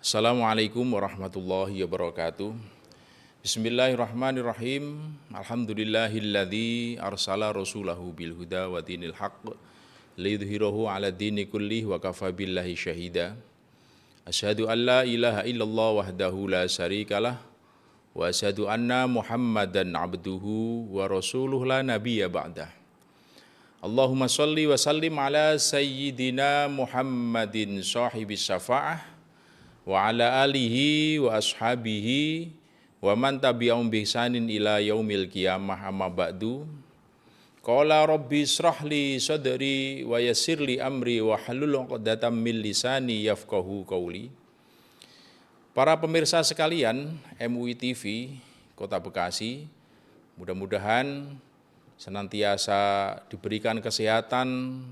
Assalamualaikum warahmatullahi wabarakatuh. Bismillahirrahmanirrahim. Alhamdulillahilladzi arsala rasulahu bil huda wa dinil haqq liyudhhirahu 'ala dini kullih wa kafa billahi syahida. Asyhadu an la ilaha illallah wahdahu la syarikalah wa asyhadu anna Muhammadan 'abduhu wa rasuluhu la nabiyya ba'dah. Allahumma shalli wa sallim ala sayyidina Muhammadin sahibis syafa'ah wa ala alihi wa ashabihi wa man tabi'ahum bi ihsanin ila yaumil qiyamah amma ba'du. Qala rabbi israh li sadri wa yassir li amri wa hlul 'uqdatam min lisani yafqahu qawli. Para pemirsa sekalian MUI TV Kota Bekasi, mudah-mudahan senantiasa diberikan kesehatan,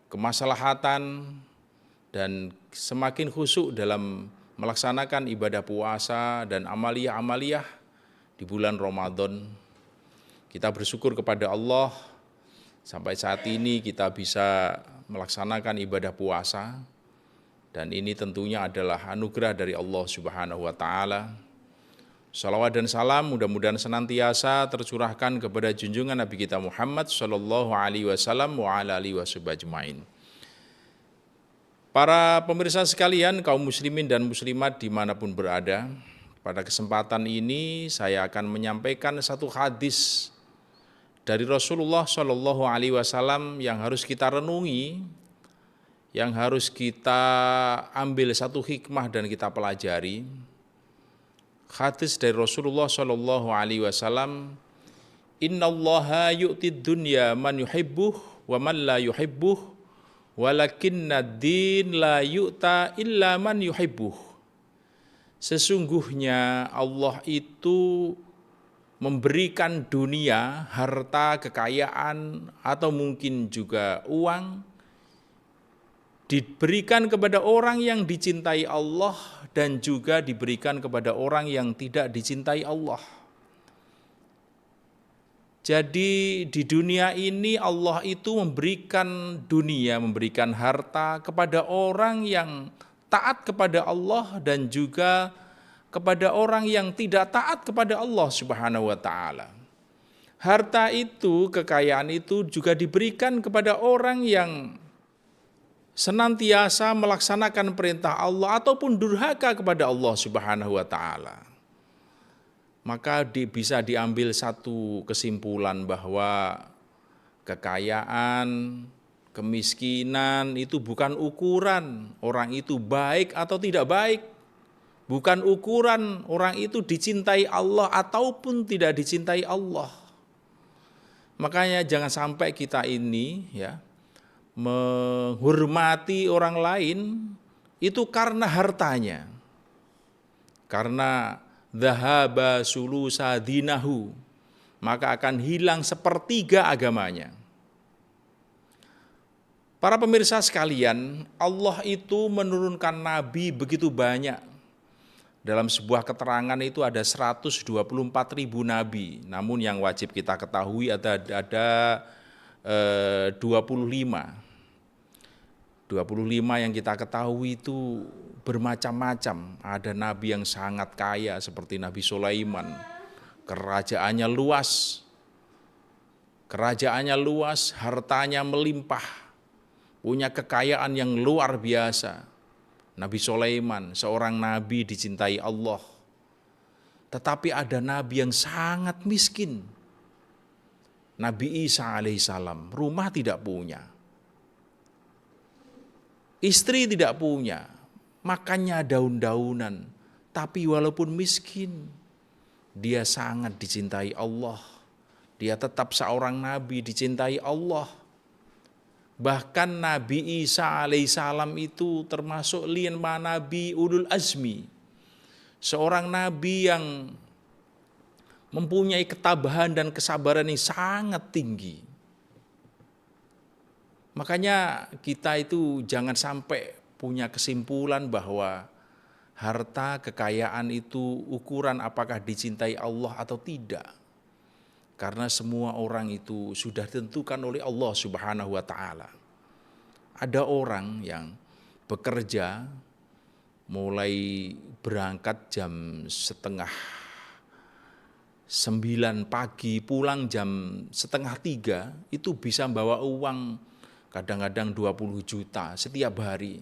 kemaslahatan, dan semakin khusyuk dalam melaksanakan ibadah puasa dan amaliyah-amaliyah di bulan Ramadan. Kita bersyukur kepada Allah sampai saat ini kita bisa melaksanakan ibadah puasa, dan ini tentunya adalah anugerah dari Allah Subhanahu wa Ta'ala. Salawat dan salam mudah-mudahan senantiasa tercurahkan kepada junjungan Nabi kita Muhammad sallallahu alaihi wasallam wa ala alihi washabajmain. Para pemirsa sekalian, kaum muslimin dan muslimat dimanapun berada, pada kesempatan ini saya akan menyampaikan satu hadis dari Rasulullah sallallahu alaihi wasallam yang harus kita renungi, yang harus kita ambil satu hikmah dan kita pelajari. Hadis dari Rasulullah sallallahu alaihi wasallam, innallaha yu'tid dunya man yuhibbuh wa man la yuhibbuh walakinna din la yu'ta illa man yuhibbuh. Sesungguhnya Allah itu memberikan dunia, harta, kekayaan, atau mungkin juga uang, diberikan kepada orang yang dicintai Allah dan juga diberikan kepada orang yang tidak dicintai Allah. Jadi di dunia ini Allah itu memberikan dunia, memberikan harta kepada orang yang taat kepada Allah dan juga kepada orang yang tidak taat kepada Allah Subhanahu wa Ta'ala. Harta itu, kekayaan itu juga diberikan kepada orang yang senantiasa melaksanakan perintah Allah ataupun durhaka kepada Allah Subhanahu wa Ta'ala. Maka bisa diambil satu kesimpulan bahwa kekayaan, kemiskinan itu bukan ukuran orang itu baik atau tidak baik. Bukan ukuran orang itu dicintai Allah ataupun tidak dicintai Allah. Makanya jangan sampai kita ini menghormati orang lain itu karena hartanya. Karena dhahaba sulusa dinahu, maka akan hilang sepertiga agamanya. Para pemirsa sekalian, Allah itu menurunkan nabi begitu banyak. Dalam sebuah keterangan itu ada 124.000 nabi, namun yang wajib kita ketahui ada 25 yang kita ketahui itu bermacam-macam. Ada nabi yang sangat kaya seperti Nabi Sulaiman, kerajaannya luas, hartanya melimpah, punya kekayaan yang luar biasa. Nabi Sulaiman seorang nabi dicintai Allah. Tetapi ada nabi yang sangat miskin, Nabi Isa alaihissalam, rumah tidak punya, istri tidak punya, makannya daun-daunan, tapi walaupun miskin, dia sangat dicintai Allah. Dia tetap seorang nabi dicintai Allah. Bahkan Nabi Isa alaihissalam itu termasuk 5 nabi ulul azmi, seorang nabi yang mempunyai ketabahan dan kesabaran yang sangat tinggi. Makanya kita itu jangan sampai punya kesimpulan bahwa harta, kekayaan itu ukuran apakah dicintai Allah atau tidak. Karena semua orang itu sudah ditentukan oleh Allah Subhanahu wa Ta'ala. Ada orang yang bekerja mulai berangkat jam setengah 9 pagi, pulang jam setengah 3, itu bisa bawa uang kadang-kadang 20 juta setiap hari.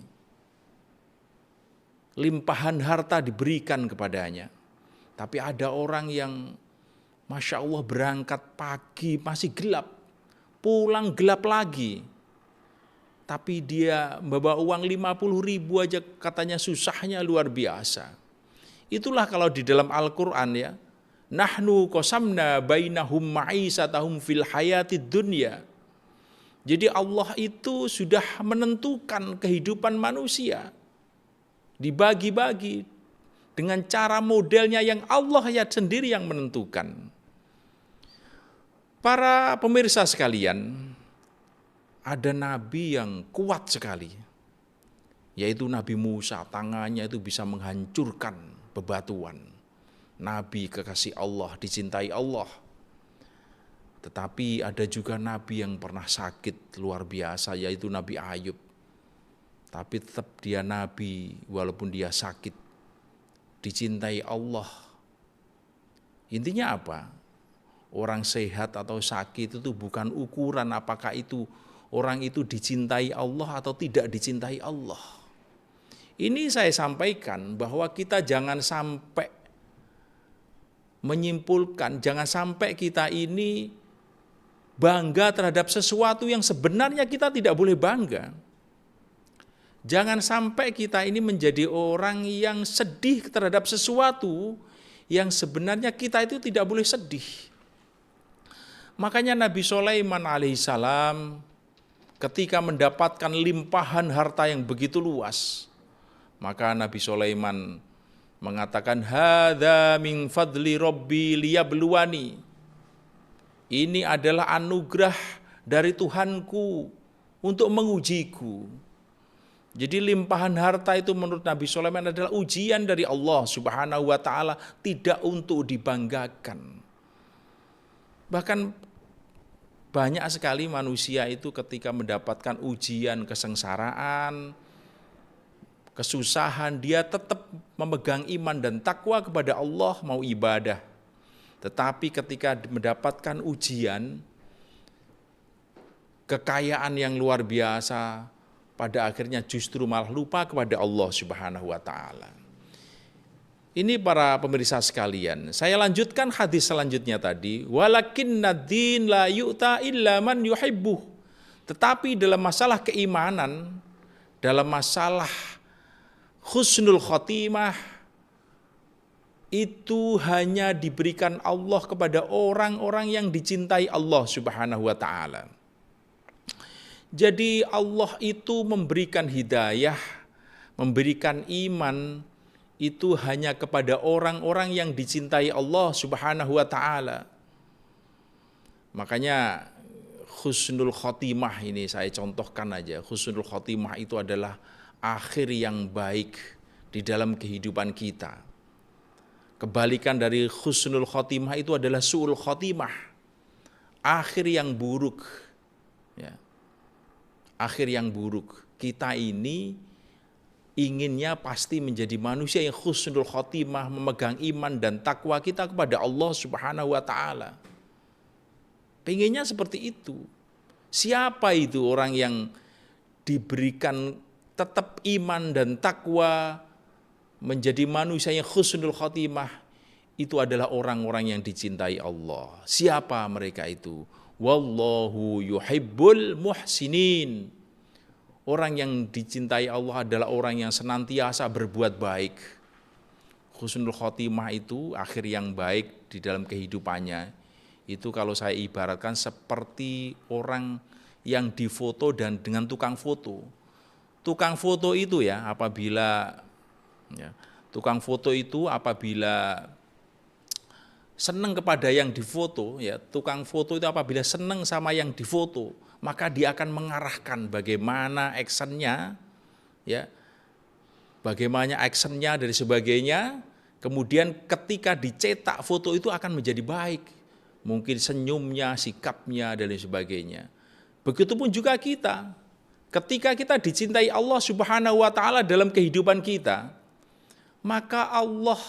Limpahan harta diberikan kepadanya. Tapi ada orang yang Masya Allah berangkat pagi masih gelap, pulang gelap lagi. Tapi dia membawa uang 50 ribu aja katanya susahnya luar biasa. Itulah kalau di dalam Al-Quran ya. Nahnu qasamna bainahum ma'isatahum fil hayatid dunya. Jadi Allah itu sudah menentukan kehidupan manusia. Dibagi-bagi dengan cara modelnya yang Allah ya sendiri yang menentukan. Para pemirsa sekalian, ada nabi yang kuat sekali, yaitu Nabi Musa. Tangannya itu bisa menghancurkan bebatuan. Nabi kekasih Allah, dicintai Allah. Tetapi ada juga nabi yang pernah sakit luar biasa, yaitu Nabi Ayub. Tapi tetap dia nabi walaupun dia sakit, dicintai Allah. Intinya apa? Orang sehat atau sakit itu bukan ukuran apakah itu orang itu dicintai Allah atau tidak dicintai Allah. Ini saya sampaikan bahwa kita jangan sampai menyimpulkan, jangan sampai kita ini bangga terhadap sesuatu yang sebenarnya kita tidak boleh bangga. Jangan sampai kita ini menjadi orang yang sedih terhadap sesuatu yang sebenarnya kita itu tidak boleh sedih. Makanya Nabi Sulaiman alaihissalam ketika mendapatkan limpahan harta yang begitu luas, maka Nabi Sulaiman mengatakan hadza min fadli rabbi liyabluwani. Ini adalah anugerah dari Tuhanku untuk mengujiku. Jadi limpahan harta itu menurut Nabi Sulaiman adalah ujian dari Allah Subhanahu wa taala, tidak untuk dibanggakan. Bahkan banyak sekali manusia itu ketika mendapatkan ujian kesengsaraan, kesusahan, dia tetap memegang iman dan takwa kepada Allah, mau ibadah. Tetapi ketika mendapatkan ujian, kekayaan yang luar biasa, pada akhirnya justru malah lupa kepada Allah Subhanahu wa taala. Ini para pemirsa sekalian, saya lanjutkan hadis selanjutnya tadi, walakinna din la yu'ta illa man yuhibbuh. Tetapi dalam masalah keimanan, dalam masalah husnul khotimah, itu hanya diberikan Allah kepada orang-orang yang dicintai Allah Subhanahu wa taala. Jadi Allah itu memberikan hidayah, memberikan iman itu hanya kepada orang-orang yang dicintai Allah Subhanahu wa taala. Makanya husnul khotimah ini saya contohkan aja. Husnul khotimah itu adalah akhir yang baik di dalam kehidupan kita. Kebalikan dari husnul khotimah itu adalah su'ul khotimah, akhir yang buruk. Ya. Akhir yang buruk. Kita ini inginnya pasti menjadi manusia yang husnul khotimah, memegang iman dan takwa kita kepada Allah Subhanahu wa taala. Pengennya seperti itu. Siapa itu orang yang diberikan tetap iman dan takwa, menjadi manusia yang husnul khotimah? Itu adalah orang-orang yang dicintai Allah. Siapa mereka itu? Wallahu yuhibbul muhsinin. Orang yang dicintai Allah adalah orang yang senantiasa berbuat baik. Husnul khotimah itu akhir yang baik di dalam kehidupannya. Itu kalau saya ibaratkan seperti orang yang difoto dan dengan tukang foto. Tukang foto itu ya apabila senang kepada yang difoto, ya tukang foto itu apabila senang sama yang difoto, maka dia akan mengarahkan bagaimana actionnya, ya, bagaimana actionnya dan sebagainya. Kemudian ketika dicetak foto itu akan menjadi baik, mungkin senyumnya, sikapnya dan lain sebagainya. Begitupun juga kita, ketika kita dicintai Allah Subhanahu wa taala dalam kehidupan kita, maka Allah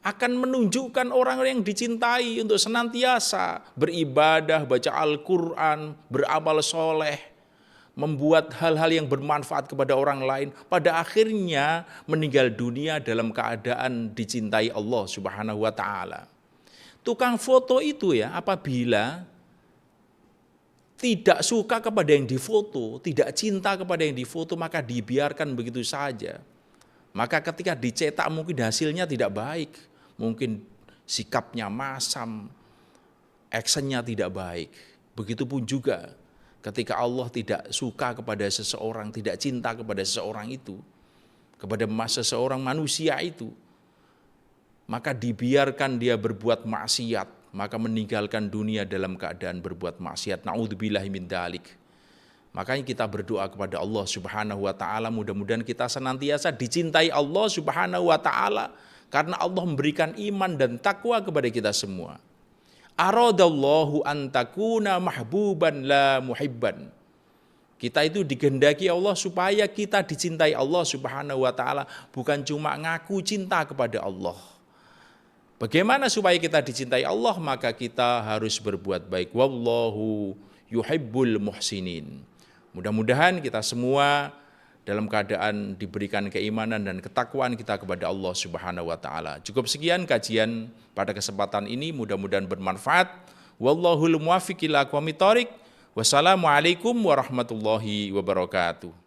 akan menunjukkan orang-orang yang dicintai untuk senantiasa beribadah, baca Al-Quran, beramal soleh, membuat hal-hal yang bermanfaat kepada orang lain, pada akhirnya meninggal dunia dalam keadaan dicintai Allah Subhanahu wa ta'ala. Tukang foto itu ya, apabila tidak suka kepada yang difoto, tidak cinta kepada yang difoto, maka dibiarkan begitu saja. Maka ketika dicetak mungkin hasilnya tidak baik, mungkin sikapnya masam, actionnya tidak baik. Begitupun juga ketika Allah tidak suka kepada seseorang, tidak cinta kepada seseorang itu, kepada seseorang manusia itu, maka dibiarkan dia berbuat maksiat, maka meninggalkan dunia dalam keadaan berbuat maksiat. Na'udzubillahi min dzalik. Makanya kita berdoa kepada Allah Subhanahu wa ta'ala, mudah-mudahan kita senantiasa dicintai Allah Subhanahu wa ta'ala, karena Allah memberikan iman dan takwa kepada kita semua. Aradallahu an takuna mahbuban la muhibban. Kita itu digendaki Allah supaya kita dicintai Allah Subhanahu wa ta'ala, bukan cuma ngaku cinta kepada Allah. Bagaimana supaya kita dicintai Allah? Maka kita harus berbuat baik. Wallahu yuhibbul muhsinin. Mudah-mudahan kita semua dalam keadaan diberikan keimanan dan ketakwaan kita kepada Allah Subhanahu wa ta'ala. Cukup sekian kajian pada kesempatan ini, mudah-mudahan bermanfaat. Wallahul muwaffiq ila aqwamit thoriq. Wassalamualaikum warahmatullahi wabarakatuh.